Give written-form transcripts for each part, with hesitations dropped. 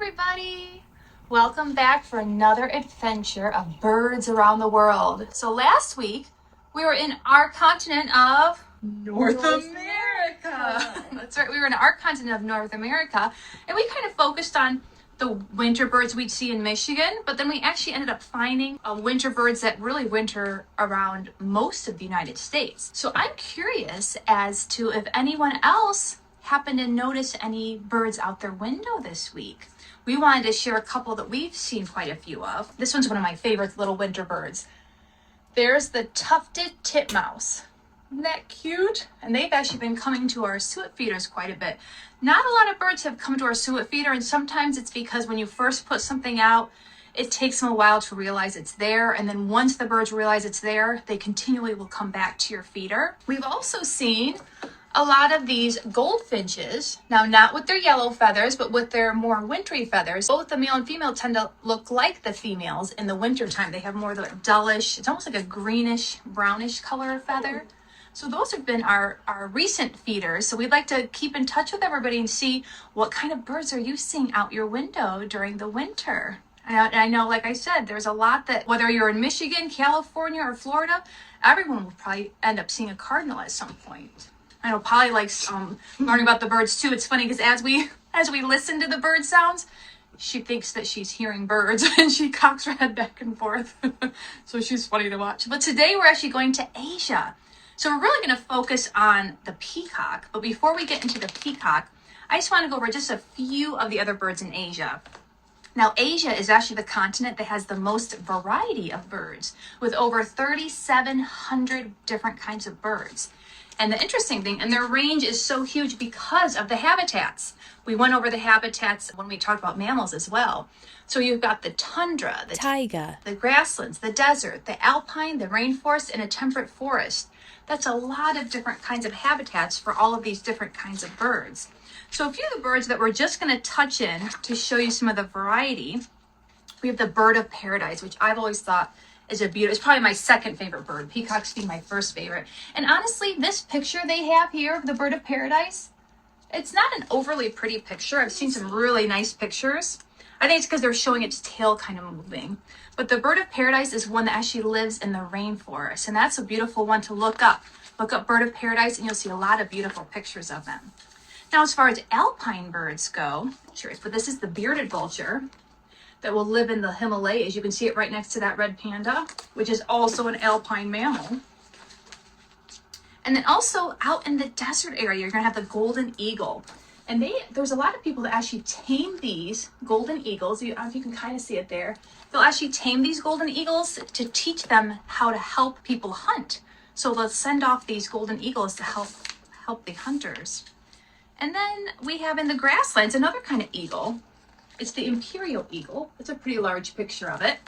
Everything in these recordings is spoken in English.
everybody! Welcome back for another adventure of birds around the world. So last week we were in our continent of North America. That's right, we were in our continent of North America and we kind of focused on the winter birds we'd see in Michigan, but then we actually ended up finding winter birds that really winter around most of the United States. So I'm curious as to if anyone else happened to notice any birds out their window this week. We wanted to share a couple that we've seen quite a few of. This one's one of my favorite little winter birds. There's the tufted titmouse. Isn't that cute? And they've actually been coming to our suet feeders quite a bit. Not a lot of birds have come to our suet feeder, and sometimes it's because when you first put something out, it takes them a while to realize it's there, and then once the birds realize it's there, they continually will come back to your feeder. We've also seen a lot of these goldfinches, now not with their yellow feathers, but with their more wintry feathers. Both the male and female tend to look like the females in the winter time. They have more of the dullish, it's almost like a greenish, brownish color of feather. So those have been our recent feeders. So we'd like to keep in touch with everybody and see what kind of birds are you seeing out your window during the winter. And I know, like I said, there's a lot that, whether you're in Michigan, California, or Florida, everyone will probably end up seeing a cardinal at some point. I know Polly likes learning about the birds too. It's funny because as we listen to the bird sounds, she thinks that she's hearing birds and she cocks her head back and forth. So she's funny to watch. But today we're actually going to Asia. So we're really going to focus on the peacock. But before we get into the peacock, I just want to go over just a few of the other birds in Asia. Now, Asia is actually the continent that has the most variety of birds, with over 3,700 different kinds of birds. And the interesting thing, and their range is so huge because of the habitats. We went over the habitats when we talked about mammals as well. So you've got the tundra, the taiga, the grasslands, the desert, the alpine, the rainforest, and a temperate forest. That's a lot of different kinds of habitats for all of these different kinds of birds. So a few of the birds that we're just going to touch in to show you some of the variety. We have the bird of paradise, which I've always thought is a beautiful, it's probably my second favorite bird. Peacocks being my first favorite. And honestly, this picture they have here of the bird of paradise, it's not an overly pretty picture. I've seen some really nice pictures. I think it's because they're showing its tail kind of moving. But the bird of paradise is one that actually lives in the rainforest. And that's a beautiful one to look up. Look up bird of paradise and you'll see a lot of beautiful pictures of them. Now, as far as alpine birds go, but this is the bearded vulture that will live in the Himalayas. You can see it right next to that red panda, which is also an alpine mammal. And then also out in the desert area, you're going to have the golden eagle. And there's a lot of people that actually tame these golden eagles. You can kind of see it there. They'll actually tame these golden eagles to teach them how to help people hunt. So they'll send off these golden eagles to help the hunters. And then we have in the grasslands another kind of eagle. It's the imperial eagle. It's a pretty large picture of it.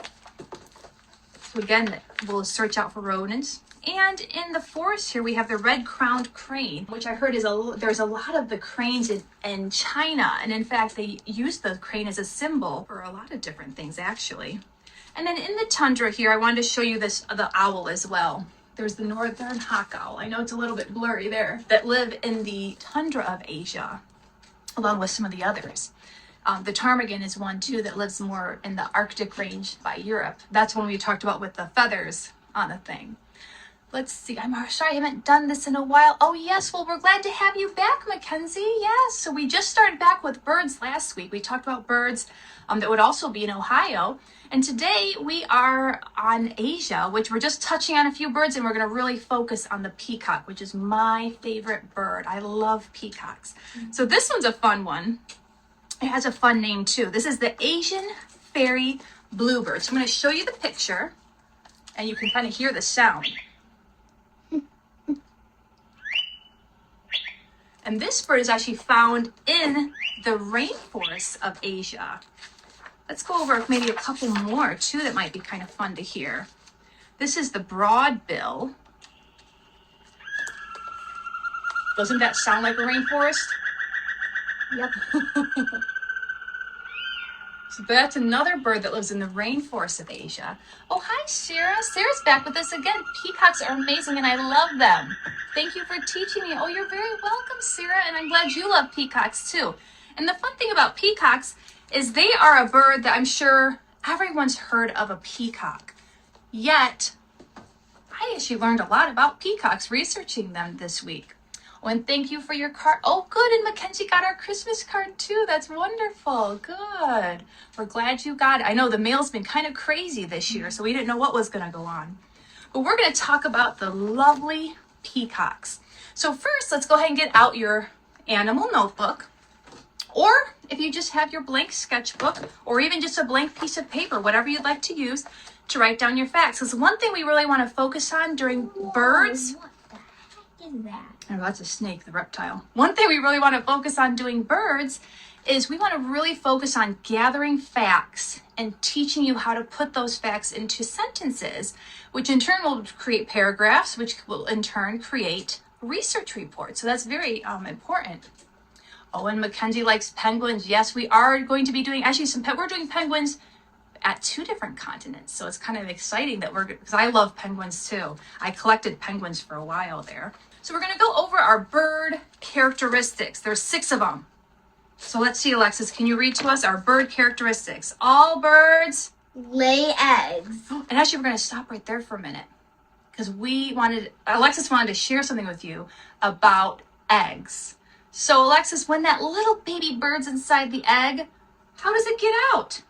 So again, we'll search out for rodents. And in the forest here, we have the red-crowned crane, which I heard there's a lot of the cranes in China. And in fact, they use the crane as a symbol for a lot of different things, actually. And then in the tundra here, I wanted to show you the owl as well. There's the northern hawk owl. I know it's a little bit blurry there, that live in the tundra of Asia, along with some of the others. The ptarmigan is one too that lives more in the Arctic range by Europe. That's one we talked about with the feathers on the thing. Let's see, I'm sorry I haven't done this in a while. Oh yes, well we're glad to have you back, Mackenzie. Yes, so we just started back with birds last week. We talked about birds that would also be in Ohio. And today we are on Asia, which we're just touching on a few birds, and we're going to really focus on the peacock, which is my favorite bird. I love peacocks. So this one's a fun one. It has a fun name too. This is the Asian fairy bluebird. So I'm going to show you the picture and you can kind of hear the sound. And this bird is actually found in the rainforests of Asia. Let's go over maybe a couple more too that might be kind of fun to hear. This is the broadbill. Doesn't that sound like a rainforest? Yep. So that's another bird that lives in the rainforest of Asia. Oh, hi, Sarah. Sarah's back with us again. Peacocks are amazing and I love them. Thank you for teaching me. Oh, you're very welcome, Sarah. And I'm glad you love peacocks too. And the fun thing about peacocks is they are a bird that I'm sure everyone's heard of, a peacock. Yet, I actually learned a lot about peacocks researching them this week. Oh, and thank you for your card. Oh, good. And Mackenzie got our Christmas card too. That's wonderful. Good. We're glad you got it. I know the mail's been kind of crazy this year, so we didn't know what was going to go on. But we're going to talk about the lovely peacocks. So first, let's go ahead and get out your animal notebook. Or if you just have your blank sketchbook, or even just a blank piece of paper, whatever you'd like to use to write down your facts. Because one thing we really want to focus on during birds. What the heck is that? Oh, that's a snake, the reptile. One thing we really want to focus on doing birds is we want to really focus on gathering facts and teaching you how to put those facts into sentences, which in turn will create paragraphs, which will in turn create research reports. So that's very important. Oh, and Mackenzie likes penguins. Yes, we are going to be doing actually we're doing penguins at 2 different continents. So it's kind of exciting that because I love penguins too. I collected penguins for a while there. So we're going to go over our bird characteristics. There's 6 of them. So let's see, Alexis, can you read to us our bird characteristics? All birds lay eggs. Oh, and actually, we're going to stop right there for a minute because Alexis wanted to share something with you about eggs. So Alexis, when that little baby bird's inside the egg, how does it get out?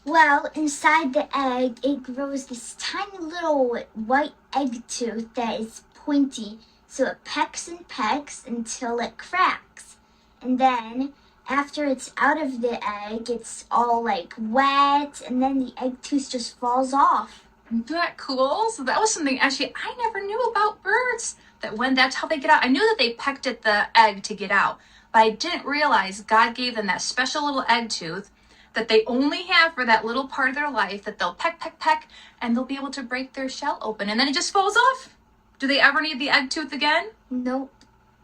Well, inside the egg, it grows this tiny little white egg tooth that is pointy. So it pecks and pecks until it cracks. And then after it's out of the egg, it's all like wet, and then the egg tooth just falls off. Isn't that cool? So that was something actually I never knew about birds. That's how they get out. I knew that they pecked at the egg to get out, but I didn't realize God gave them that special little egg tooth that they only have for that little part of their life, that they'll peck, peck, peck, and they'll be able to break their shell open, and then it just falls off. Do they ever need the egg tooth again? Nope.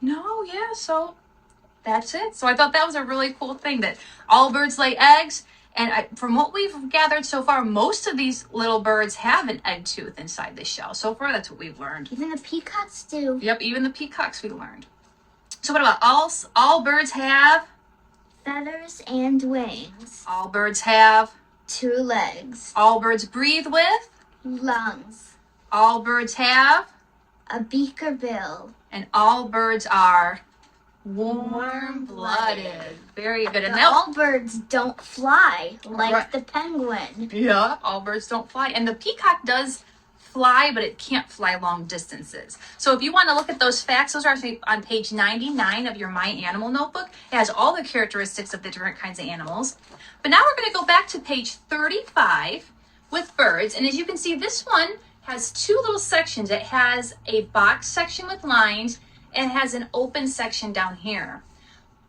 No, yeah, so that's it. So I thought that was a really cool thing, that all birds lay eggs, and from what we've gathered so far, most of these little birds have an egg tooth inside the shell. So far, that's what we've learned. Even the peacocks do. Yep, even the peacocks we learned. So what about all birds have? Feathers and wings. All birds have? 2 legs. All birds breathe with? Lungs. All birds have? A beak or bill. And all birds are warm-blooded. Very good. And all birds don't fly like right. the penguin. Yeah, all birds don't fly. And the peacock does fly, but it can't fly long distances. So if you want to look at those facts, those are on page 99 of your My Animal Notebook. It has all the characteristics of the different kinds of animals. But now we're going to go back to page 35 with birds. And as you can see, this one has 2 little sections. It has a box section with lines, and it has an open section down here.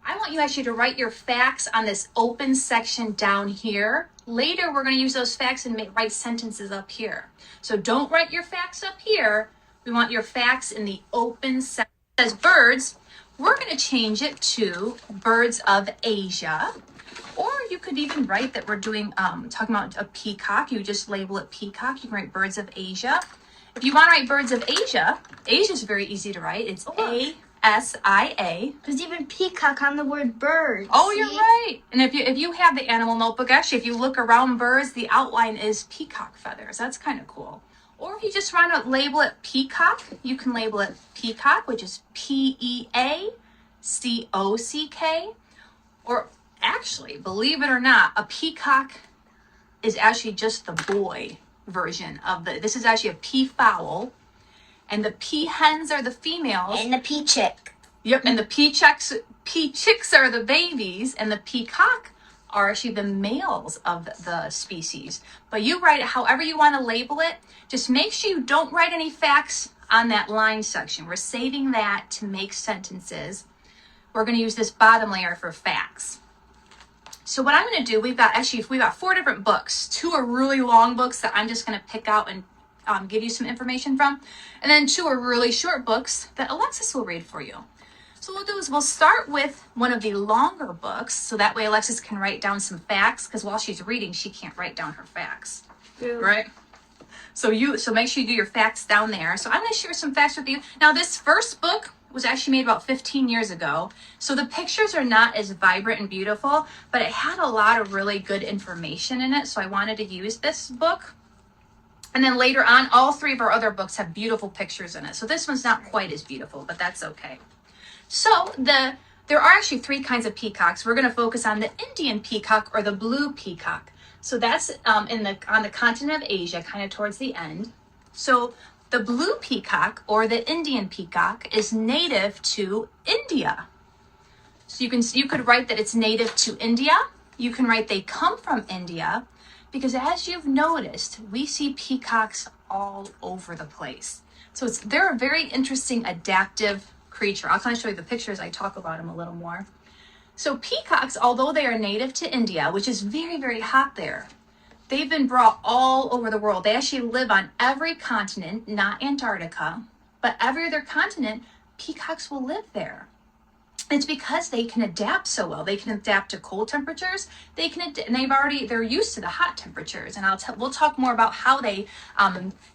I want you actually to write your facts on this open section down here. Later, we're going to use those facts and write sentences up here. So don't write your facts up here. We want your facts in the open section. As birds, we're going to change it to birds of Asia. Or you could even write that we're doing, talking about a peacock. You just label it peacock. You can write birds of Asia. If you want to write birds of Asia, Asia is very easy to write. It's A-S-I-A. There's even peacock on the word bird. Oh, you're right. And if you have the animal notebook, actually, if you look around birds, the outline is peacock feathers. That's kind of cool. Or if you just want to label it peacock, you can label it peacock, which is P-E-A-C-O-C-K. Or actually, believe it or not, a peacock is actually just the boy version of this is actually a peafowl, and the peahens are the females, and the peachick. Yep, and the peachicks are the babies, and the peacock are actually the males of the species. But you write it however you want to label it. Just make sure you don't write any facts on that line section. We're saving that to make sentences. We're going to use this bottom layer for facts. So what I'm going to do, we've got 4 different books. 2 are really long books that I'm just going to pick out and give you some information from. And then 2 are really short books that Alexis will read for you. So what we'll do is we'll start with one of the longer books, so that way Alexis can write down some facts, because while she's reading, she can't write down her facts. Yeah. Right? So make sure you do your facts down there. So I'm going to share some facts with you. Now this first book, was actually made about 15 years ago. So the pictures are not as vibrant and beautiful, but it had a lot of really good information in it. So I wanted to use this book. And then later on, all three of our other books have beautiful pictures in it. So this one's not quite as beautiful, but that's okay. So there are actually three kinds of peacocks. We're going to focus on the Indian peacock or the blue peacock. So that's on the continent of Asia, kind of towards the end. So the blue peacock or the Indian peacock is native to India. So you could write that it's native to India. You can write they come from India, because as you've noticed, we see peacocks all over the place. So they're a very interesting adaptive creature. I'll kind of show you the pictures. I talk about them a little more. So peacocks, although they are native to India, which is very, very hot there, they've been brought all over the world. They actually live on every continent, not Antarctica, but every other continent, peacocks will live there. It's because they can adapt so well. They can adapt to cold temperatures. They're used to the hot temperatures. And we'll talk more about how they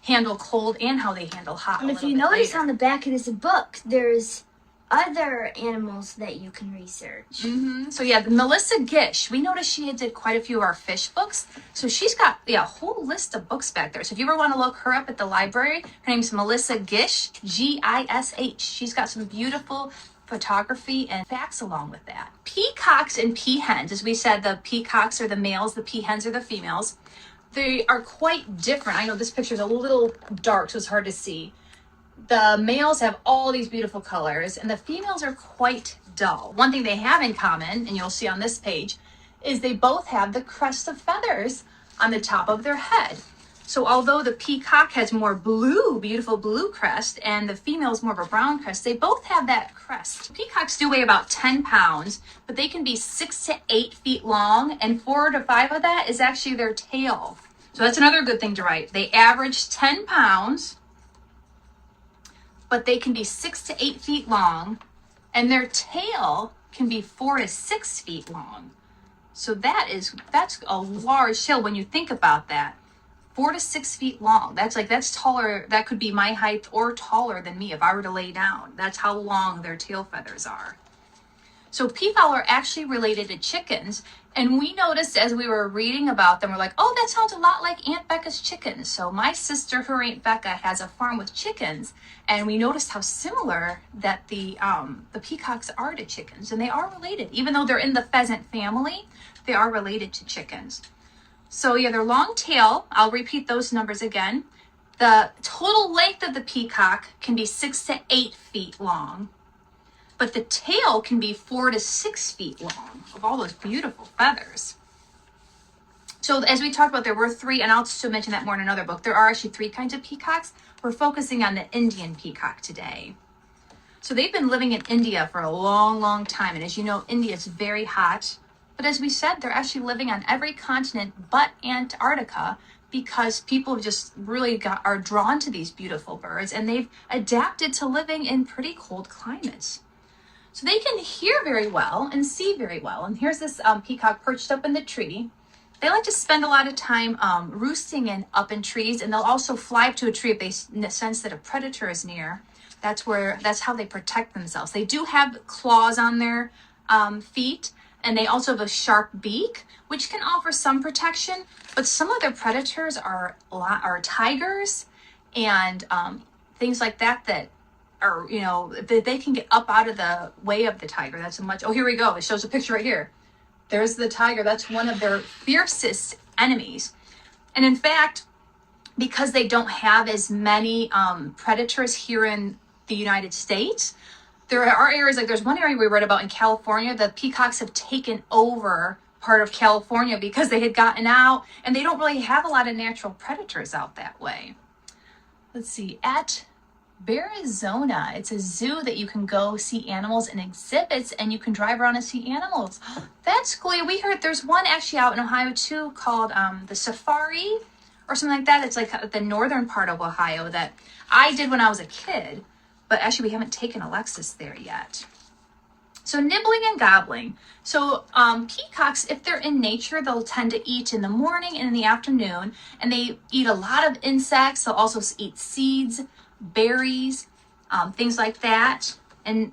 handle cold and how they handle hot. And if you notice on the back of this book, there's other animals that you can research. So yeah, Melissa Gish, we noticed she did quite a few of our fish books. So she's got a whole list of books back there. So if you ever want to look her up at the library, her name's Melissa Gish, Gish. She's got some beautiful photography and facts along with that. Peacocks and peahens, as we said, the peacocks are the males, the peahens are the females. They are quite different. I know this picture is a little dark, so it's hard to see. The males have all these beautiful colors and the females are quite dull. One thing they have in common, and you'll see on this page, is they both have the crest of feathers on the top of their head. So although the peacock has more blue, beautiful blue crest, and the female is more of a brown crest, they both have that crest. Peacocks do weigh about 10 pounds, but they can be 6 to 8 feet long, and 4 to 5 of that is actually their tail. So that's another good thing to write. They average 10 pounds, but they can be 6 to 8 feet long, and their tail can be 4 to 6 feet long. So that's a large tail when you think about that. 4 to 6 feet long. That's taller. That could be my height or taller than me if I were to lay down. That's how long their tail feathers are. So peafowl are actually related to chickens. And we noticed as we were reading about them, we're like, oh, that sounds a lot like Aunt Becca's chickens. So my sister, her Aunt Becca, has a farm with chickens. And we noticed how similar that the peacocks are to chickens. And they are related. Even though they're in the pheasant family, they are related to chickens. So yeah, their long tail, I'll repeat those numbers again. The total length of the peacock can be 6 to 8 feet long, but the tail can be 4 to 6 feet long of all those beautiful feathers. So as we talked about, there were three, and I'll still mention that more in another book. There are actually three kinds of peacocks. We're focusing on the Indian peacock today. So they've been living in India for a long, long time. And as you know, India is very hot. But as we said, they're actually living on every continent but Antarctica because people just really are drawn to these beautiful birds, and they've adapted to living in pretty cold climates. So they can hear very well and see very well. And here's this peacock perched up in the tree. They like to spend a lot of time roosting up in trees, and they'll also fly up to a tree if they sense that a predator is near. That's how they protect themselves. They do have claws on their feet. And they also have a sharp beak, which can offer some protection. But some of their predators are tigers and things like that are, they can get up out of the way of the tiger. Oh, here we go. It shows a picture right here. There's the tiger. That's one of their fiercest enemies. And in fact, because they don't have as many predators here in the United States, there are areas, like there's one area we read about in California, the peacocks have taken over part of California because they had gotten out, and they don't really have a lot of natural predators out that way. Let's see, at Arizona, it's a zoo that you can go see animals and exhibits, and you can drive around and see animals. That's cool. We heard there's one actually out in Ohio too called the Safari or something like that. It's like the northern part of Ohio that I did when I was a kid. But actually, we haven't taken Alexis there yet. So nibbling and gobbling. So peacocks, if they're in nature, they'll tend to eat in the morning and in the afternoon. And they eat a lot of insects. They'll also eat seeds, berries, things like that. And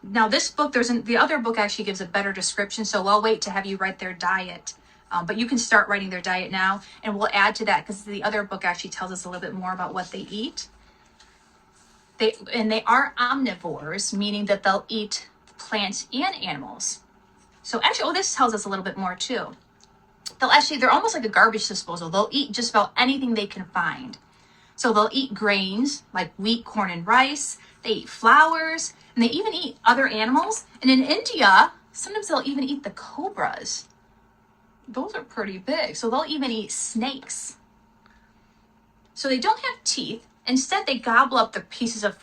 now this book, the other book actually gives a better description, so I'll wait to have you write their diet. But you can start writing their diet now, and we'll add to that because the other book actually tells us a little bit more about what they eat. They are omnivores, meaning that they'll eat plants and animals. So actually, this tells us a little bit more too. They're almost like a garbage disposal. They'll eat just about anything they can find. So they'll eat grains like wheat, corn, and rice. They eat flowers, and they even eat other animals. And in India, sometimes they'll even eat the cobras. Those are pretty big. So they'll even eat snakes. So they don't have teeth. Instead, they gobble up their pieces of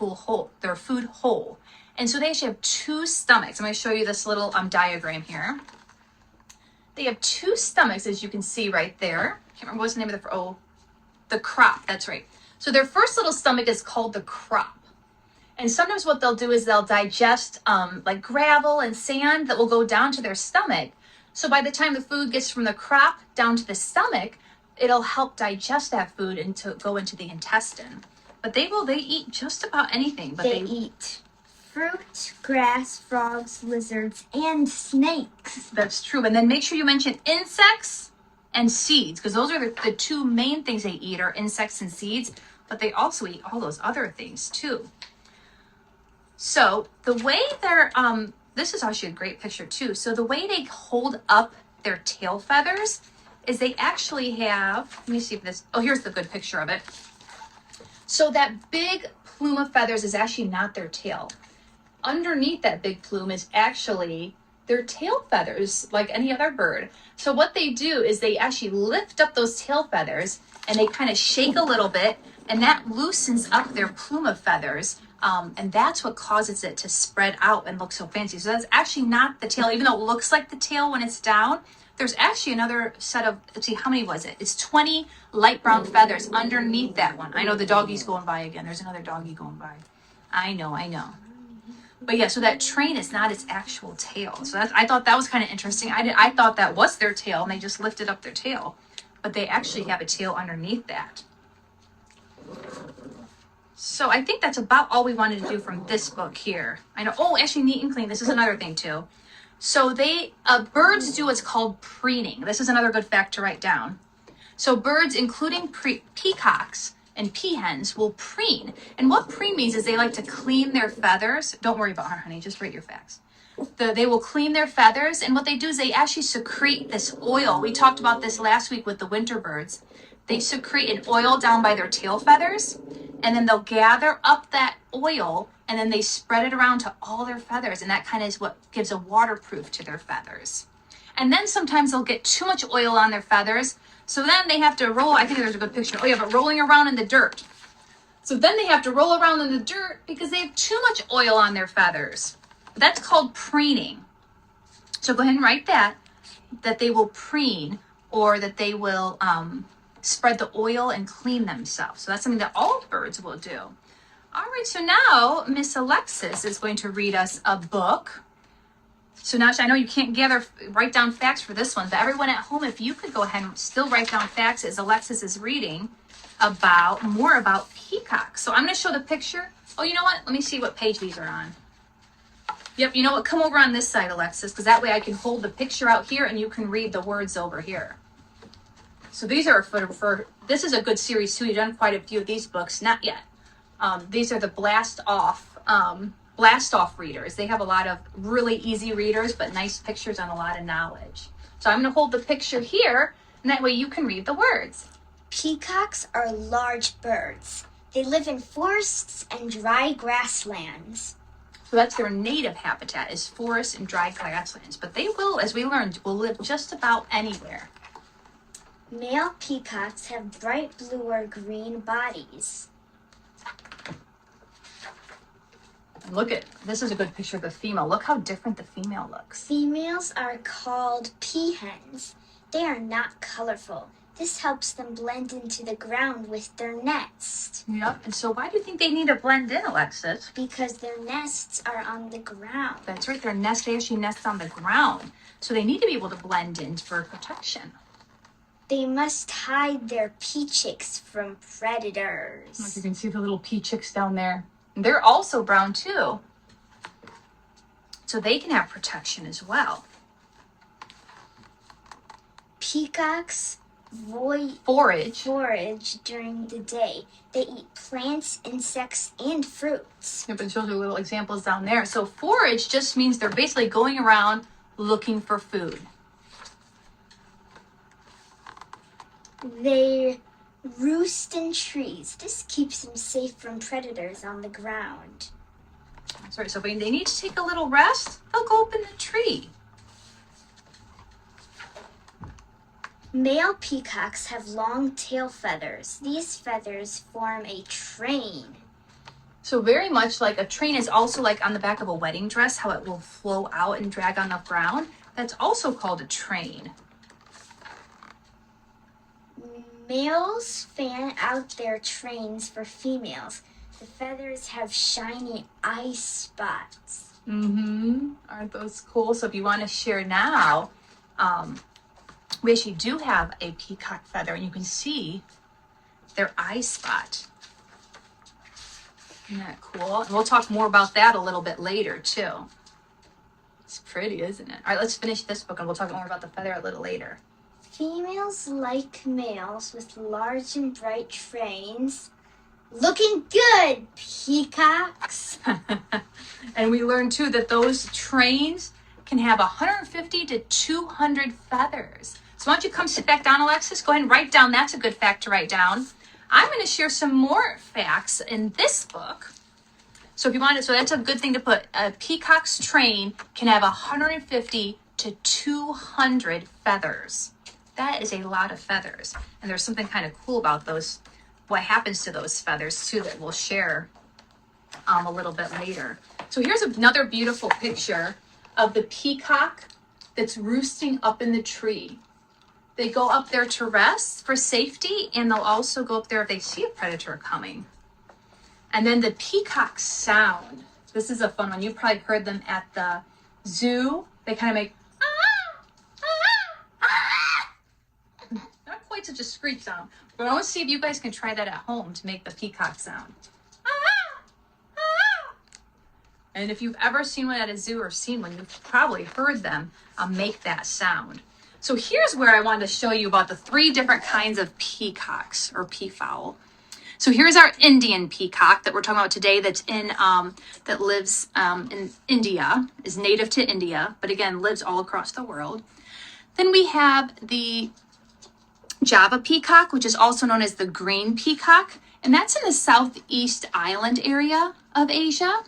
their food whole. And so they actually have two stomachs. I'm going to show you this little diagram here. They have two stomachs, as you can see right there. I can't remember what's the name of the crop. That's right. So their first little stomach is called the crop. And sometimes what they'll do is they'll digest like gravel and sand that will go down to their stomach. So by the time the food gets from the crop down to the stomach, it'll help digest that food and to go into the intestine. But they eat just about anything. But they eat fruit, grass, frogs, lizards, and snakes. That's true. And then make sure you mention insects and seeds, because those are the two main things they eat are insects and seeds, but they also eat all those other things too. So the way this is actually a great picture too. So the way they hold up their tail feathers is they actually have, let me see if here's the good picture of it. So that big plume of feathers is actually not their tail. Underneath that big plume is actually their tail feathers, like any other bird. So what they do is they actually lift up those tail feathers and they kind of shake a little bit, and that loosens up their plume of feathers. And that's what causes it to spread out and look so fancy. So that's actually not the tail, even though it looks like the tail when it's down. There's actually another set of, let's see, how many was it? It's 20 light brown feathers underneath that one. I know the doggy's going by again. There's another doggy going by. I know. But yeah, so that train is not its actual tail. So I thought that was kind of interesting. I thought that was their tail, and they just lifted up their tail. But they actually have a tail underneath that. So I think that's about all we wanted to do from this book here. I know. Oh, actually, neat and clean. This is another thing too. So birds do what's called preening. This is another good fact to write down. So birds, including peacocks and peahens, will preen. And what preen means is they like to clean their feathers. Don't worry about her, honey. Just write your facts. They will clean their feathers. And what they do is they actually secrete this oil. We talked about this last week with the winter birds. They secrete an oil down by their tail feathers. And then they'll gather up that oil and then they spread it around to all their feathers. And that kind of is what gives a waterproof to their feathers. And then sometimes they'll get too much oil on their feathers. So then they have to roll. I think there's a good picture. Oh yeah, but rolling around in the dirt. So then they have to roll around in the dirt because they have too much oil on their feathers. That's called preening. So go ahead and write that they will preen, or that they will spread the oil and clean themselves. So that's something that all birds will do. All right, so now Miss Alexis is going to read us a book. So now I know you can't write down facts for this one, but everyone at home, if you could go ahead and still write down facts as Alexis is reading more about peacocks. So I'm going to show the picture. Oh, you know what? Let me see what page these are on. Yep, you know what? Come over on this side, Alexis, because that way I can hold the picture out here and you can read the words over here. So these are this is a good series too. You've done quite a few of these books. Not yet. These are the blast off readers. They have a lot of really easy readers, but nice pictures and a lot of knowledge. So I'm going to hold the picture here, and that way you can read the words. Peacocks are large birds. They live in forests and dry grasslands. So that's their native habitat, is forests and dry grasslands. But they will, as we learned, will live just about anywhere. Male peacocks have bright blue or green bodies. This is a good picture of the female. Look how different the female looks. Females are called peahens. They are not colorful. This helps them blend into the ground with their nest. Yep. And so why do you think they need to blend in, Alexis? Because their nests are on the ground. That's right. They actually nest on the ground. So they need to be able to blend in for protection. They must hide their pea chicks from predators. Look, you can see the little pea chicks down there. They're also brown too. so they can have protection as well. Peacocks Forage. during the day. They eat plants, insects, and fruits. Yep, and shows you little examples down there. So forage just means they're basically going around looking for food. They roost in trees. This keeps them safe from predators on the ground. That's right. So when they need to take a little rest, they'll go up in the tree. Male peacocks have long tail feathers. These feathers form a train. So very much like a train is also like on the back of a wedding dress, how it will flow out and drag on the ground. That's also called a train. Males fan out their trains for females. The feathers have shiny eye spots. Aren't those cool? So if you want to share now, we actually do have a peacock feather, and you can see their eye spot. Isn't that cool? And we'll talk more about that a little bit later too. It's pretty, isn't it? All right, let's finish this book and we'll talk more about the feather a little later. Females like males with large and bright trains. Looking good, peacocks. And we learned too that those trains can have 150 to 200 feathers. So why don't you come sit back down, Alexis? Go ahead and write down. That's a good fact to write down. I'm going to share some more facts in this book. So if you want to, so that's a good thing to put. A peacock's train can have 150 to 200 feathers. That is a lot of feathers. And there's something kind of cool about those, what happens to those feathers too, that we'll share a little bit later. So here's another beautiful picture of the peacock that's roosting up in the tree. They go up there to rest for safety, and they'll also go up there if they see a predator coming. And then the peacock sound. This is a fun one. You've probably heard them at the zoo. They kind of make not quite such a screech sound, but I want to see if you guys can try that at home to make the peacock sound. And if you've ever seen one at a zoo or seen one, you've probably heard them make that sound. So here's where I wanted to show you about the 3 different kinds of peacocks or peafowl. So here's our Indian peacock that we're talking about today that's in, that lives in India, is native to India, but again, lives all across the world. Then we have the Java peacock, which is also known as the green peacock, and that's in the Southeast Island area of Asia.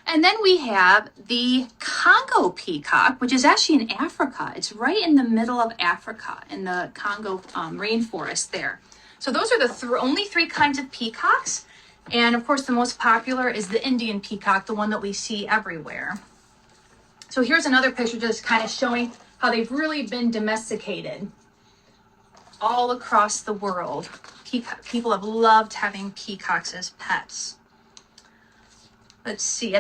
And then we have the Congo peacock, which is actually in Africa. It's right in the middle of Africa, in the Congo rainforest there. So those are the only 3 kinds of peacocks. And of course, the most popular is the Indian peacock, the one that we see everywhere. So here's another picture just kind of showing how they've really been domesticated all across the world. People have loved having peacocks as pets. Let's see,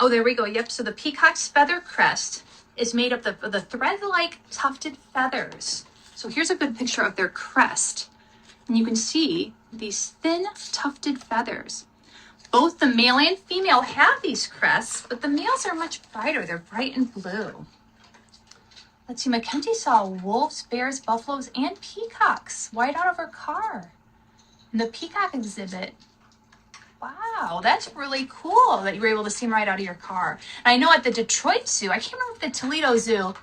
oh, there we go. Yep, so the peacock's feather crest is made up of the thread-like tufted feathers. So here's a good picture of their crest. And you can see these thin tufted feathers. Both the male and female have these crests, but the males are much brighter. They're bright and blue. Let's see, Mackenzie saw wolves, bears, buffaloes, and peacocks right out of her car. In the peacock exhibit. Wow, that's really cool that you were able to see them right out of your car. And I know at the Detroit Zoo, I can't remember if the Toledo Zoo,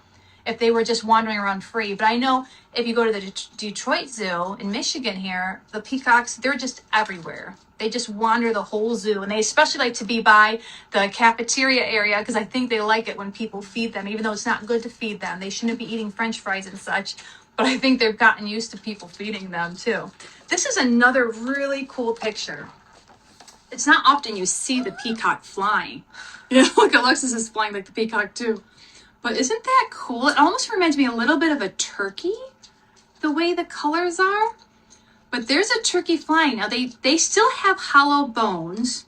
if they were just wandering around free, but I know if you go to the Detroit Zoo in Michigan here, the peacocks, they're just everywhere. They just wander the whole zoo, and they especially like to be by the cafeteria area because I think they like it when people feed them, even though it's not good to feed them. They shouldn't be eating French fries and such, but I think they've gotten used to people feeding them too. This is another really cool picture. It's not often you see the peacock flying. Yeah, look, Alexis is flying like the peacock too. But isn't that cool? It almost reminds me a little bit of a turkey, the way the colors are. But there's a turkey flying. Now, they still have hollow bones,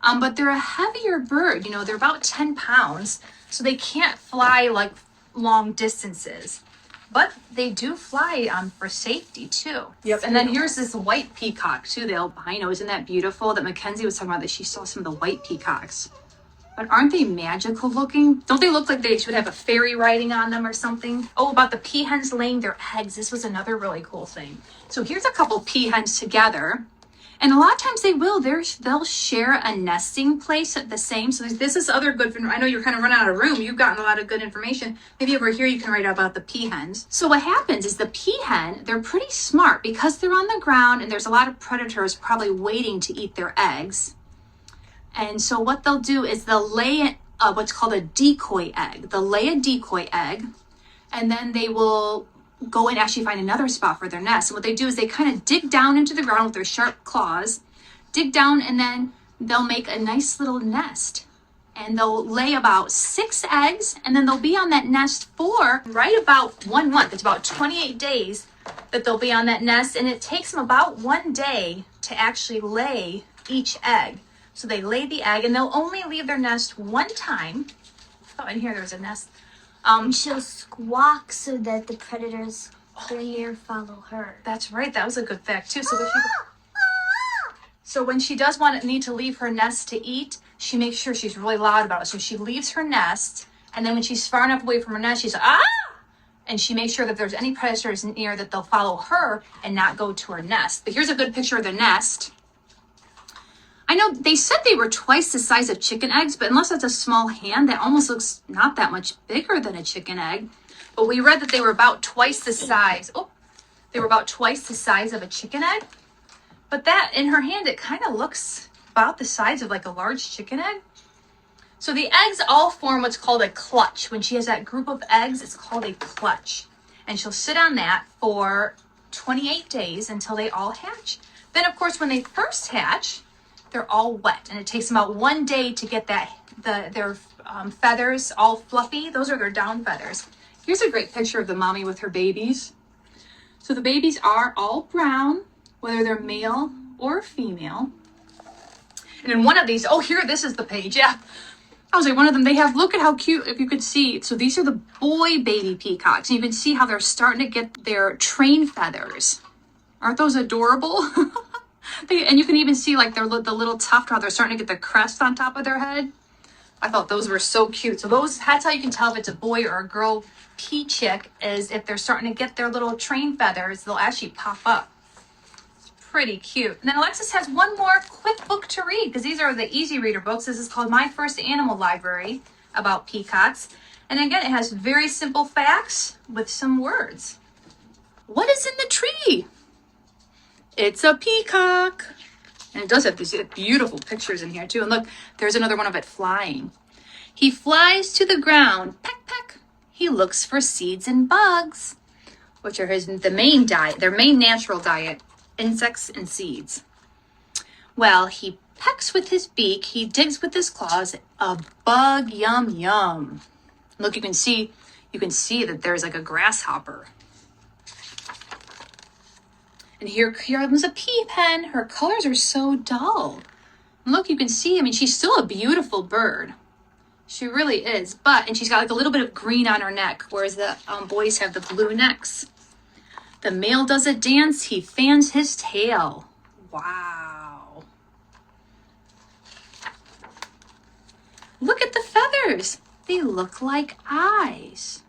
but they're a heavier bird. You know, they're about 10 pounds, so they can't fly like long distances. But they do fly for safety too. Yep. And then here's this white peacock too, the albino. Isn't that beautiful? That Mackenzie was talking about, that she saw some of the white peacocks. But aren't they magical looking? Don't they look like they should have a fairy writing on them or something? Oh, about the peahens laying their eggs. This was another really cool thing. So here's a couple peahens together. And a lot of times they'll share a nesting place at the same. So this is other good, I know you're kind of running out of room. You've gotten a lot of good information. Maybe over here you can write about the peahens. So what happens is the peahen, they're pretty smart because they're on the ground and there's a lot of predators probably waiting to eat their eggs. And so what they'll do is they'll lay what's called a decoy egg. They'll lay a decoy egg, and then they will go and actually find another spot for their nest. And what they do is they kind of dig down into the ground with their sharp claws, dig down, and then they'll make a nice little nest. And they'll lay about 6 eggs, and then they'll be on that nest for right about 1 month. It's about 28 days that they'll be on that nest, and it takes them about 1 day to actually lay each egg. So they lay the egg, and they'll only leave their nest 1 time. Oh, in here there's a nest. She'll squawk so that the predators dare follow her. That's right. That was a good fact too. So when she does need to leave her nest to eat, she makes sure she's really loud about it. So she leaves her nest, and then when she's far enough away from her nest, she's ah! And she makes sure that if there's any predators near that they'll follow her and not go to her nest. But here's a good picture of the nest. I know they said they were twice the size of chicken eggs, but unless that's a small hand, that almost looks not that much bigger than a chicken egg. But we read that they were about twice the size. Oh, they were about twice the size of a chicken egg. But that, in her hand, it kind of looks about the size of like a large chicken egg. So the eggs all form what's called a clutch. When she has that group of eggs, it's called a clutch. And she'll sit on that for 28 days until they all hatch. Then, of course, when they first hatch, they're all wet, and it takes them about 1 day to get their feathers all fluffy. Those are their down feathers. Here's a great picture of the mommy with her babies. So the babies are all brown, whether they're male or female. And in one of these, oh, here, this is the page. Yeah, I was like, one of them, they have, look at how cute, if you could see. So these are the boy baby peacocks, and you can see how they're starting to get their train feathers. Aren't those adorable? And you can even see like the little tuft, how they're starting to get the crest on top of their head. I thought those were so cute. So that's how you can tell if it's a boy or a girl pea-chick, is if they're starting to get their little train feathers, they'll actually pop up. It's pretty cute. And then Alexis has one more quick book to read, because these are the easy reader books. This is called My First Animal Library about peacocks. And again, it has very simple facts with some words. What is in the tree? It's a peacock. And it does have these beautiful pictures in here too. And look, there's another one of it flying. He flies to the ground, peck, peck. He looks for seeds and bugs, which are the main diet, their main natural diet, insects and seeds. Well, he pecks with his beak, he digs with his claws, a bug, yum, yum. Look, you can see that there's like a grasshopper. And here comes a pea pen. Her colors are so dull. And look, you can see, I mean, she's still a beautiful bird. She really is. And she's got like a little bit of green on her neck, whereas the boys have the blue necks. The male does a dance. He fans his tail. Wow. Look at the feathers. They look like eyes.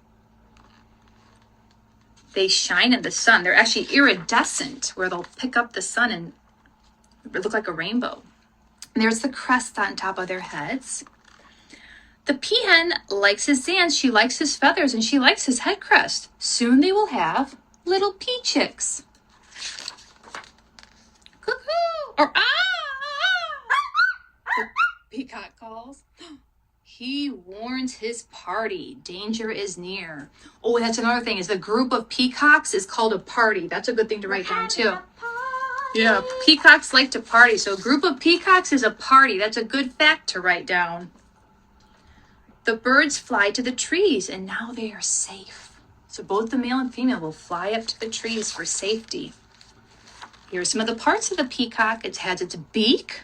They shine in the sun. They're actually iridescent, where they'll pick up the sun and look like a rainbow. And there's the crest on top of their heads. The peahen likes his dance. She likes his feathers, and she likes his head crest. Soon they will have little pea chicks. Cuckoo! Or the peacock calls. He warns his party. Danger is near. Oh, that's another thing, is the group of peacocks is called a party. That's a good thing to write down too. Yeah, peacocks like to party. So a group of peacocks is a party. That's a good fact to write down. The birds fly to the trees, and now they are safe. So both the male and female will fly up to the trees for safety. Here are some of the parts of the peacock. It has its beak,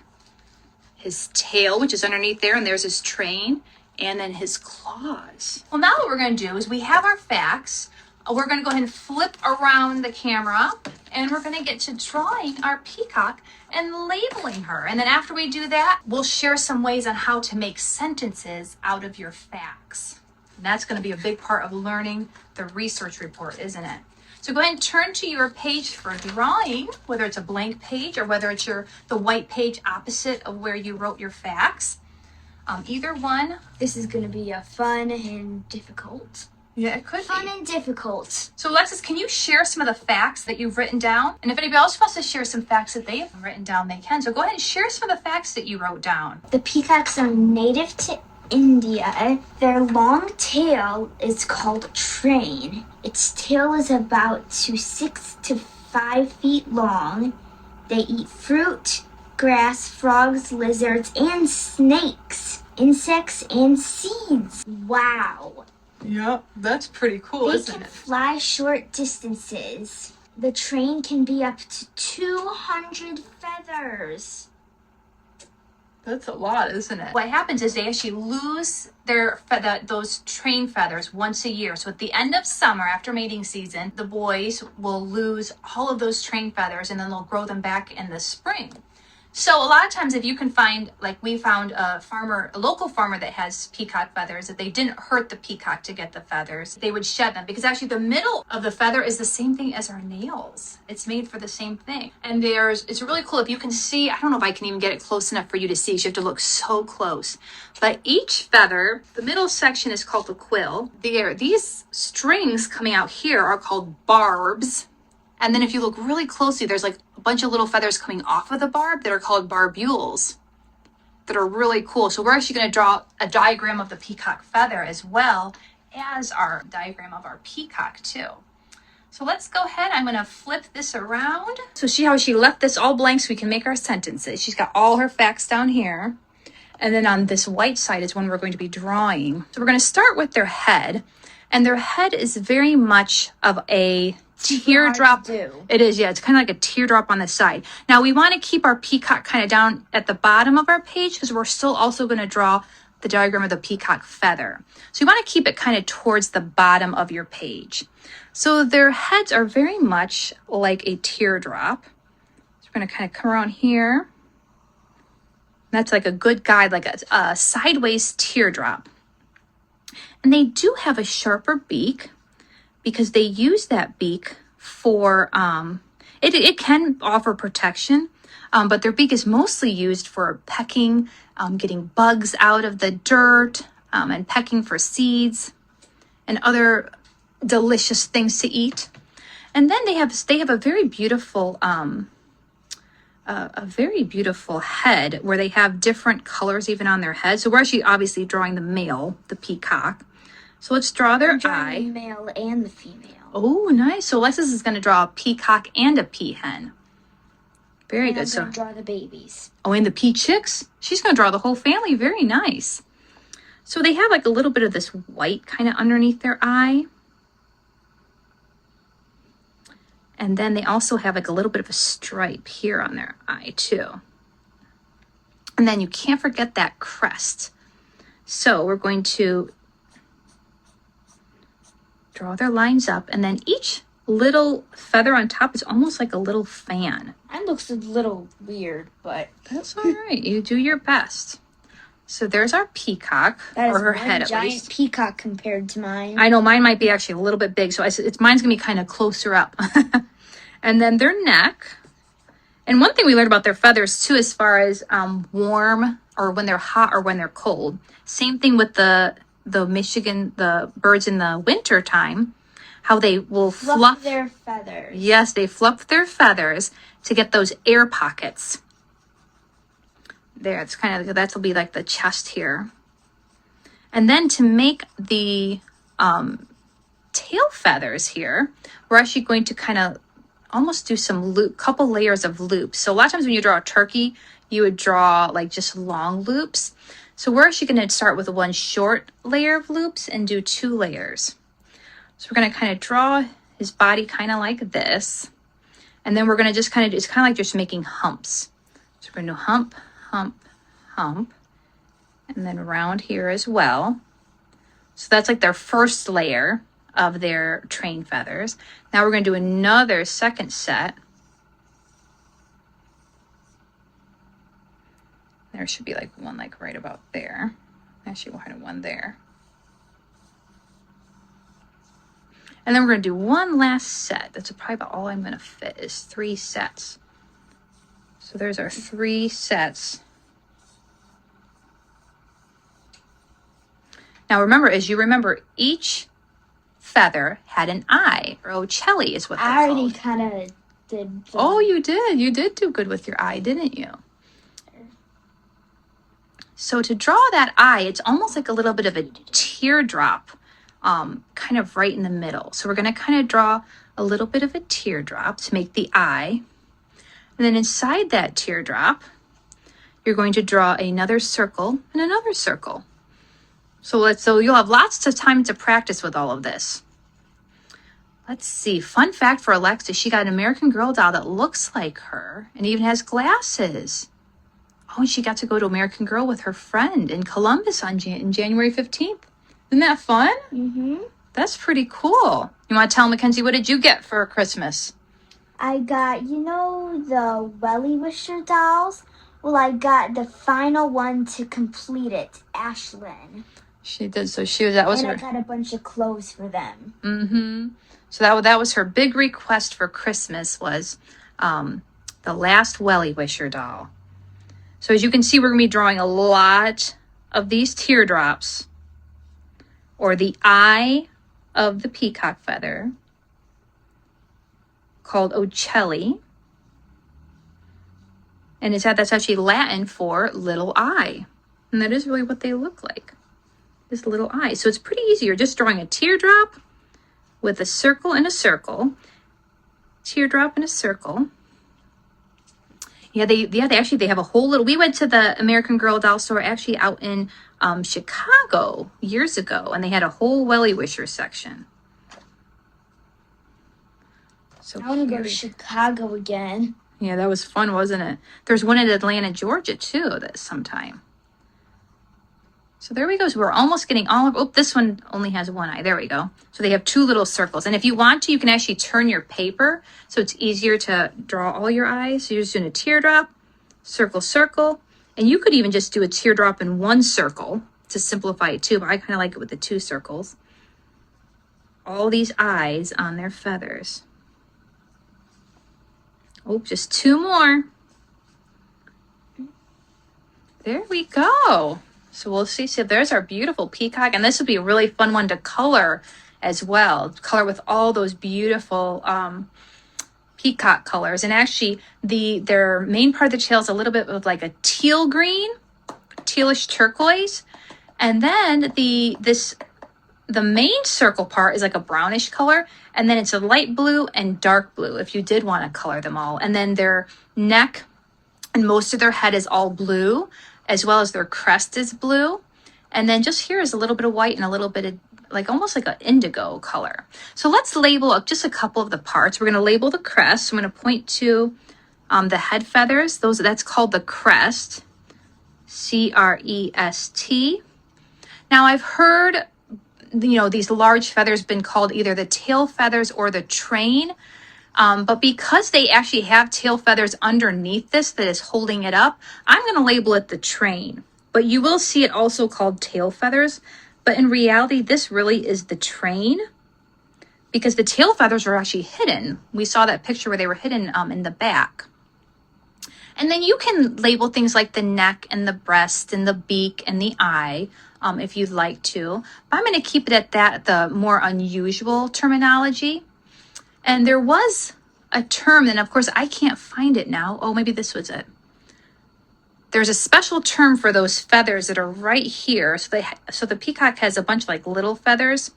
his tail, which is underneath there, and there's his train, and then his claws. Well, now what we're going to do is we have our facts. We're going to go ahead and flip around the camera, And we're going to get to drawing our peacock and labeling her. And then after we do that, we'll share some ways on how to make sentences out of your facts. And that's going to be a big part of learning the research report, isn't it? So go ahead and turn to your page for drawing, whether it's a blank page or whether it's the white page opposite of where you wrote your facts. Either one. This is going to be fun and difficult. Yeah, it could Fun be. and difficult. So Alexis, can you share some of the facts that you've written down? And if anybody else wants to share some facts that they've written down, they can. So go ahead and share some of the facts that you wrote down. The peacocks are native to India. Their long tail is called a train. Its tail is about 6 to 5 feet long. They eat fruit, grass, frogs, lizards, and snakes, insects, and seeds. Wow. Yeah, that's pretty cool, They isn't can it? fly short distances. The train can be up to 200 feathers. That's a lot, isn't it? What happens is they actually lose those train feathers once a year. So at the end of summer, after mating season, the boys will lose all of those train feathers and then they'll grow them back in the spring. So a lot of times if you can find, like we found a local farmer that has peacock feathers, that they didn't hurt the peacock to get the feathers, they would shed them because actually the middle of the feather is the same thing as our nails. It's made for the same thing. And it's really cool if you can see, I don't know if I can even get it close enough for you to see, so you have to look so close. But each feather, the middle section is called the quill. These strings coming out here are called barbs. And then if you look really closely, there's like a bunch of little feathers coming off of the barb that are called barbules that are really cool. So we're actually going to draw a diagram of the peacock feather as well as our diagram of our peacock too. So let's go ahead. I'm going to flip this around. So see how she left this all blank so we can make our sentences. She's got all her facts down here. And then on this white side is when we're going to be drawing. So we're going to start with their head. And their head is very much of a teardrop. It is, yeah. It's kind of like a teardrop on the side. Now we want to keep our peacock kind of down at the bottom of our page because we're still also going to draw the diagram of the peacock feather. So you want to keep it kind of towards the bottom of your page. So their heads are very much like a teardrop. So we're going to kind of come around here. That's like a good guide, like a sideways teardrop. And they do have a sharper beak because they use that beak for, it can offer protection, but their beak is mostly used for pecking, getting bugs out of the dirt, and pecking for seeds and other delicious things to eat. And then they have a very beautiful, head where they have different colors even on their head. So we're actually obviously drawing the male, the peacock. So let's draw their eye. The male and the female. Oh, nice. So Alexis is going to draw a peacock and a peahen. Very good. So draw the babies. Oh, and the pea chicks? She's going to draw the whole family. Very nice. So they have like a little bit of this white kind of underneath their eye. And then they also have like a little bit of a stripe here on their eye too. And then you can't forget that crest. So we're going to draw their lines up, and then each little feather on top is almost like a little fan. That looks a little weird, but that's all right. You do your best. So there's our peacock, or her head at giant least. Peacock compared to mine. I know mine might be actually a little bit big, so mine's gonna be kind of closer up. And then their neck. And one thing we learned about their feathers too, as far as warm or when they're hot or when they're cold. Same thing with the birds in the winter time, how they will fluff their feathers. Yes, they fluff their feathers to get those air pockets. There, it's kind of, that'll be like the chest here. And then to make the tail feathers here, we're actually going to kind of almost do couple layers of loops. So a lot of times when you draw a turkey, you would draw like just long loops. So we're actually going to start with one short layer of loops and do 2 layers. So we're going to kind of draw his body kind of like this. And then we're going to just kind of, it's kind of like just making humps. So we're going to do hump, hump, hump. And then around here as well. So that's like their first layer of their train feathers. Now we're going to do another second set. There should be like one like right about there. Actually, one there. And then we're going to do one last set. That's probably about all I'm going to fit is 3 sets. So there's our 3 sets. Now remember, as you remember, each feather had an eye, or ocelli is what they're called. I already kind of did. Oh, you did. You did do good with your eye, didn't you? So to draw that eye, it's almost like a little bit of a teardrop, kind of right in the middle. So we're going to kind of draw a little bit of a teardrop to make the eye. And then inside that teardrop, you're going to draw another circle and another circle. So you'll have lots of time to practice with all of this. Let's see. Fun fact for Alexis, she got an American Girl doll that looks like her and even has glasses. Oh, and she got to go to American Girl with her friend in Columbus on January 15th. Isn't that fun? Mm-hmm. That's pretty cool. You want to tell Mackenzie, what did you get for Christmas? I got, the Welly Wisher dolls? Well, I got the final one to complete it, Ashlyn. She did. So that was her. And I got a bunch of clothes for them. Mm-hmm. So that was her big request for Christmas was the last Welly Wisher doll. So as you can see, we're going to be drawing a lot of these teardrops or the eye of the peacock feather called ocelli. And that's actually Latin for little eye. And that is really what they look like, this little eye. So it's pretty easy. You're just drawing a teardrop with a circle and a circle. Teardrop and a circle. Yeah, they have a whole little, we went to the American Girl doll store actually out in Chicago years ago, and they had a whole Welly Wisher section. So I want to go to Chicago again. Yeah, that was fun, wasn't it? There's one in Atlanta, Georgia too, that sometime. So there we go. So we're almost getting all of, oh, this one only has one eye. There we go. So they have 2 little circles. And if you want to, you can actually turn your paper so it's easier to draw all your eyes. So you're just doing a teardrop, circle, circle. And you could even just do a teardrop in 1 circle to simplify it too. But I kind of like it with the 2 circles. All these eyes on their feathers. Oh, just 2 more. There we go. So we'll see. So there's our beautiful peacock. And this would be a really fun one to color as well. Color with all those beautiful peacock colors. And actually, their main part of the tail is a little bit of like a teal green, tealish turquoise. And then the main circle part is like a brownish color. And then it's a light blue and dark blue if you did want to color them all. And then their neck and most of their head is all blue, as well as their crest is blue. And then just here is a little bit of white and a little bit of like almost like an indigo color. So let's label just a couple of the parts. We're going to label the crest. I'm going to point to the head feathers. That's called the crest, C-R-E-S-T. Now I've heard, these large feathers been called either the tail feathers or the train. But because they actually have tail feathers underneath this that is holding it up, I'm going to label it the train. But you will see it also called tail feathers. But in reality, this really is the train because the tail feathers are actually hidden. We saw that picture where they were hidden in the back. And then you can label things like the neck and the breast and the beak and the eye if you'd like to. But I'm going to keep it at that, the more unusual terminology. And there was a term, and of course I can't find it now. Oh, maybe this was it. There's a special term for those feathers that are right here. So the peacock has a bunch of like little feathers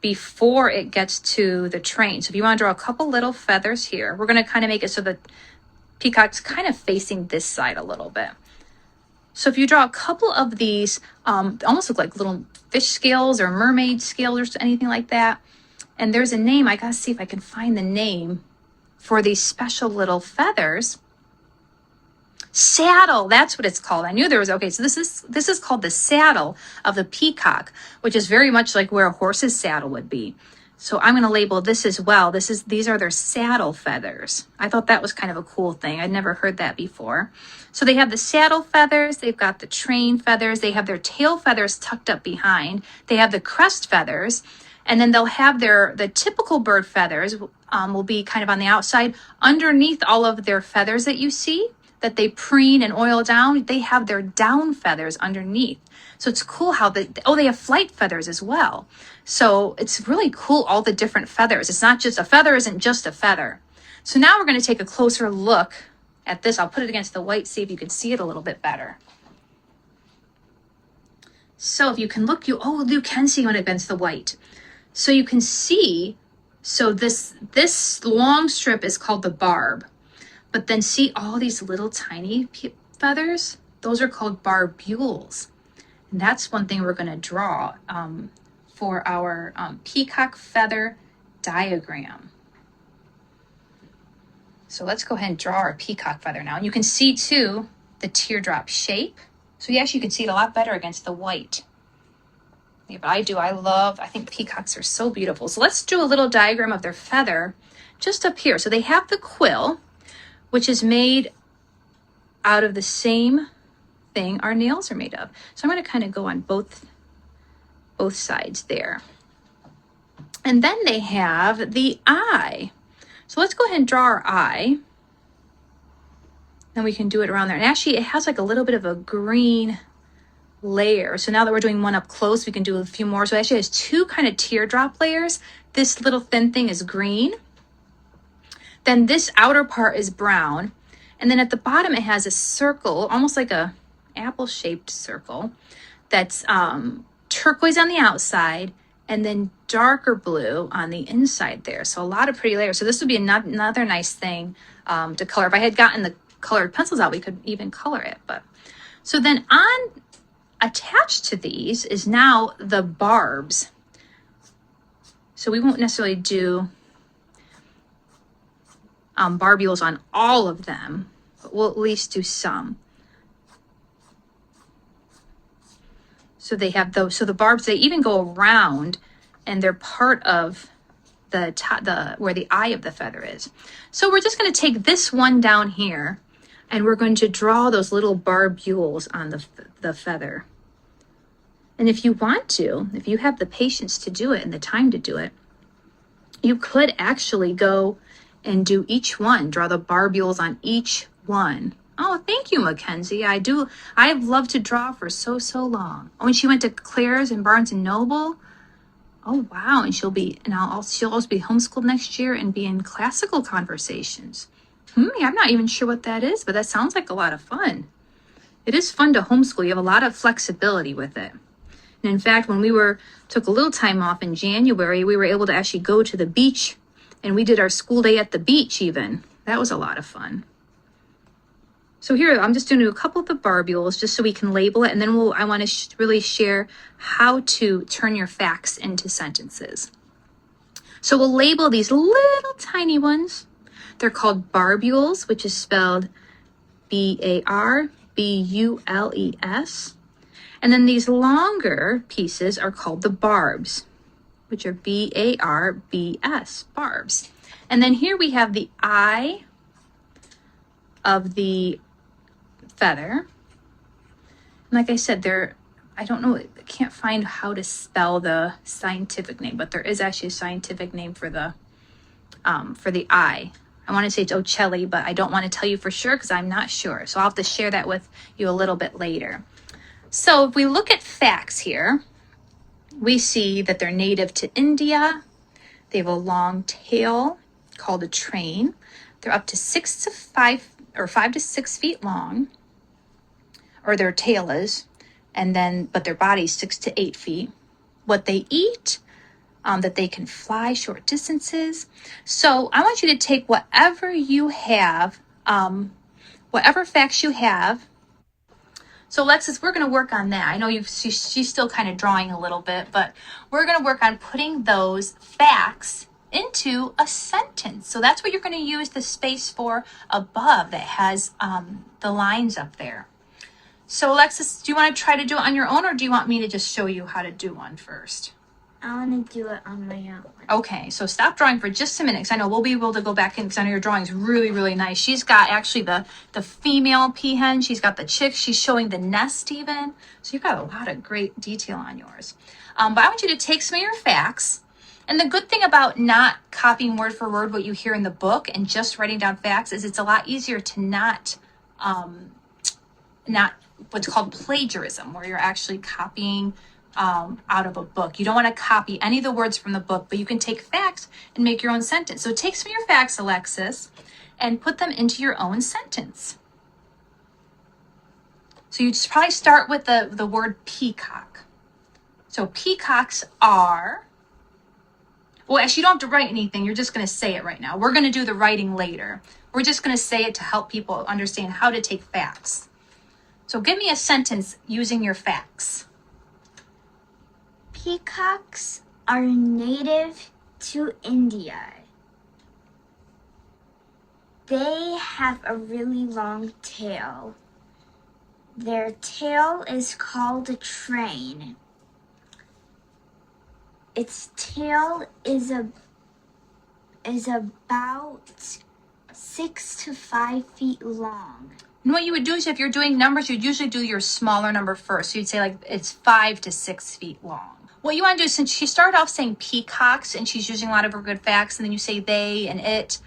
before it gets to the train. So if you want to draw a couple little feathers here, we're going to kind of make it so the peacock's kind of facing this side a little bit. So if you draw a couple of these, almost look like little fish scales or mermaid scales or anything like that. And there's a name, I gotta see if I can find the name for these special little feathers. Saddle, that's what it's called. I knew there was, okay, so this is called the saddle of the peacock, which is very much like where a horse's saddle would be. So I'm going to label this as well. These are their saddle feathers. I thought that was kind of a cool thing. I'd never heard that before. So they have the saddle feathers, they've got the train feathers, they have their tail feathers tucked up behind, they have the crest feathers, and then they'll have the typical bird feathers will be kind of on the outside. Underneath all of their feathers that you see, that they preen and oil down, they have their down feathers underneath. So it's cool how they have flight feathers as well. So it's really cool, all the different feathers. It's not just a feather, isn't just a feather. So now we're going to take a closer look at this. I'll put it against the white, see if you can see it a little bit better. So if you can look, you can see it against the white. So you can see, so this long strip is called the barb. But then see all these little tiny feathers? Those are called barbules. And that's one thing we're going to draw for our peacock feather diagram. So let's go ahead and draw our peacock feather now. And you can see too the teardrop shape. So yes, you can see it a lot better against the white. Yeah, but I think peacocks are so beautiful. So let's do a little diagram of their feather just up here. So they have the quill, which is made out of the same thing our nails are made of. So I'm going to kind of go on both sides there. And then they have the eye. So let's go ahead and draw our eye. Then we can do it around there. And actually it has like a little bit of a green layer. So now that we're doing one up close, we can do a few more. So it actually has two kind of teardrop layers. This little thin thing is green. Then this outer part is brown. And then at the bottom, it has a circle, almost like a apple-shaped circle that's turquoise on the outside and then darker blue on the inside there. So a lot of pretty layers. So this would be another nice thing to color. If I had gotten the colored pencils out, we could even color it. But so then attached to these is now the barbs. So we won't necessarily do barbules on all of them, but we'll at least do some. So they have those. So the barbs, they even go around, and they're part of where the eye of the feather is. So we're just going to take this one down here, and we're going to draw those little barbules on the feather. And if you want to, if you have the patience to do it and the time to do it, you could actually go and do each one, draw the barbules on each one. Oh, thank you, Mackenzie. I've loved to draw for so long. Oh, and she went to Claire's in Barnes and Noble. Oh, wow. And she'll also be homeschooled next year and be in classical conversations. I'm not even sure what that is, but that sounds like a lot of fun. It is fun to homeschool. You have a lot of flexibility with it. And in fact, when we took a little time off in January, we were able to actually go to the beach, and we did our school day at the beach even. That was a lot of fun. So here, I'm just doing a couple of the barbules just so we can label it. And then I want to really share how to turn your facts into sentences. So we'll label these little tiny ones. They're called barbules, which is spelled B-A-R-B-U-L-E-S. And then these longer pieces are called the barbs, which are B-A-R-B-S, barbs. And then here we have the eye of the feather. And like I said, I don't know, I can't find how to spell the scientific name, but there is actually a scientific name for the eye. I want to say it's ocelli, but I don't want to tell you for sure because I'm not sure. So I'll have to share that with you a little bit later. So if we look at facts here, we see that they're native to India. They have a long tail called a train. They're up to 5 to 6 feet long, or their tail is, but their body's 6 to 8 feet. What they eat, that they can fly short distances. So I want you to take whatever you have, whatever facts you have. So we're going to work on that. I know she's still kind of drawing a little bit, but we're going to work on putting those facts into a sentence. So that's what you're going to use the space for above that has the lines up there. So Alexis, do you want to try to do it on your own, or do you want me to just show you how to do one first? I want to do it on my own. Okay, so stop drawing for just a minute, because I know we'll be able to go back in, because I know your drawing's really, really nice. She's got actually the female peahen. She's got the chicks. She's showing the nest even. So you've got a lot of great detail on yours. But I want you to take some of your facts. And the good thing about not copying word for word what you hear in the book and just writing down facts is it's a lot easier to not what's called plagiarism, where you're actually copying out of a book. You don't want to copy any of the words from the book, but you can take facts and make your own sentence. So take some of your facts, Alexis, and put them into your own sentence. So you just probably start with the word peacock. So peacocks are, well, actually you don't have to write anything. You're just going to say it right now. We're going to do the writing later. We're just going to say it to help people understand how to take facts. So give me a sentence using your facts. Peacocks are native to India. They have a really long tail. Their tail is called a train. Its tail is about 6 to 5 feet long. And what you would do is if you're doing numbers, you'd usually do your smaller number first. So you'd say like it's 5 to 6 feet long. What you want to do is, since she started off saying peacocks and she's using a lot of her good facts, and then you say they and it,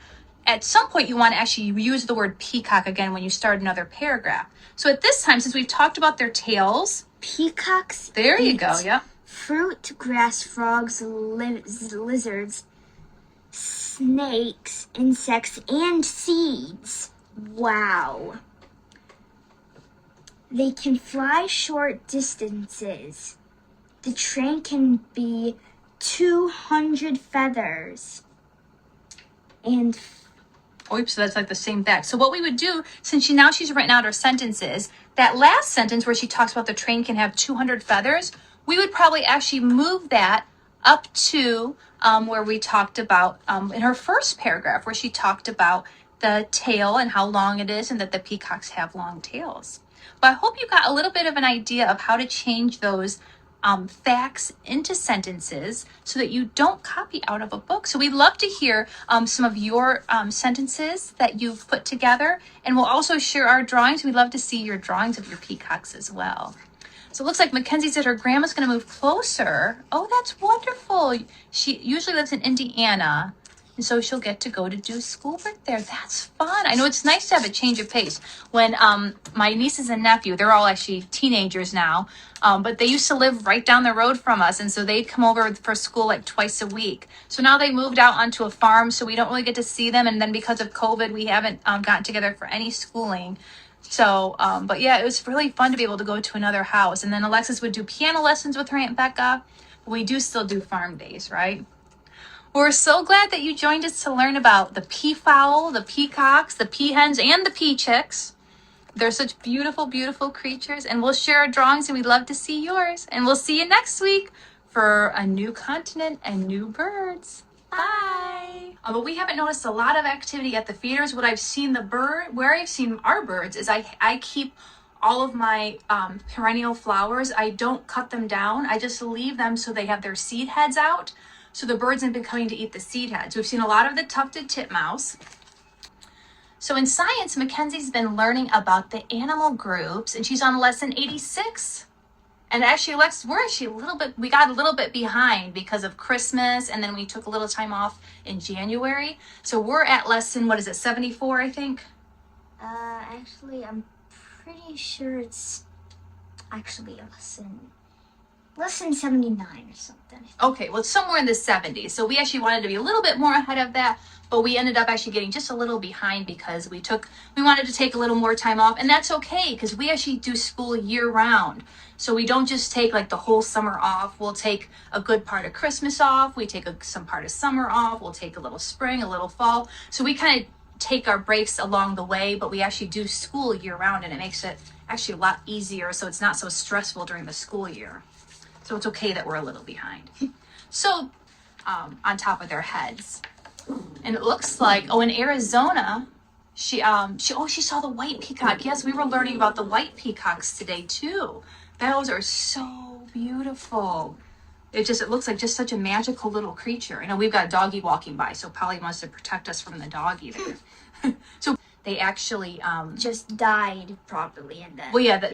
at some point you want to actually use the word peacock again when you start another paragraph. So at this time, since we've talked about their tails, peacocks there you go, yeah. Fruit, grass, frogs, lizards, snakes, insects, and seeds. Wow. They can fly short distances. The train can be 200 feathers. And oops, so that's like the same fact. So what we would do, since she's written out her sentences, that last sentence where she talks about the train can have 200 feathers, we would probably actually move that up to where we talked about in her first paragraph, where she talked about the tail and how long it is and that the peacocks have long tails. But I hope you got a little bit of an idea of how to change those facts into sentences so that you don't copy out of a book. So we'd love to hear some of your sentences that you've put together, and we'll also share our drawings. We'd love to see your drawings of your peacocks as well. So it looks like Mackenzie said her grandma's going to move closer. Oh, that's wonderful. She usually lives in Indiana, and so she'll get to go to do schoolwork there. That's fun. I know it's nice to have a change of pace. When my nieces and nephew, they're all actually teenagers now, but they used to live right down the road from us, and so they'd come over for school like twice a week. So now they moved out onto a farm, so we don't really get to see them, and then because of COVID, we haven't gotten together for any schooling. So, but yeah, it was really fun to be able to go to another house. And then Alexis would do piano lessons with her Aunt Becca. We do still do farm days, right? We're so glad that you joined us to learn about the peafowl, the peacocks, the peahens, and the peachicks. They're such beautiful, beautiful creatures. And we'll share our drawings, and we'd love to see yours. And we'll see you next week for a new continent and new birds. Bye. But we haven't noticed a lot of activity at the feeders. What I've seen where I've seen our birds is I keep all of my perennial flowers. I don't cut them down. I just leave them so they have their seed heads out. So the birds have been coming to eat the seed heads. We've seen a lot of the tufted titmouse. So in science, Mackenzie's been learning about the animal groups, and she's on lesson 86. And actually, Alexis, we got a little bit behind because of Christmas, and then we took a little time off in January. So we're at lesson, 74, I think? Actually, I'm pretty sure it's actually lesson 79 or something. Okay, well, it's somewhere in the 70s. So we actually wanted to be a little bit more ahead of that, but we ended up actually getting just a little behind because we wanted to take a little more time off, and that's okay because we actually do school year round. So we don't just take like the whole summer off. We'll take a good part of Christmas off. We take some part of summer off. We'll take a little spring, a little fall. So we kind of take our breaks along the way, but we actually do school year round, and it makes it actually a lot easier. So it's not so stressful during the school year. So it's okay that we're a little behind. So on top of their heads. And it looks like, in Arizona, she saw the white peacock. Yes, we were learning about the white peacocks today too. Those are so beautiful. It looks like just such a magical little creature. I know we've got a doggy walking by, so Polly wants to protect us from the doggy there. So they actually just died probably and then. Well, yeah,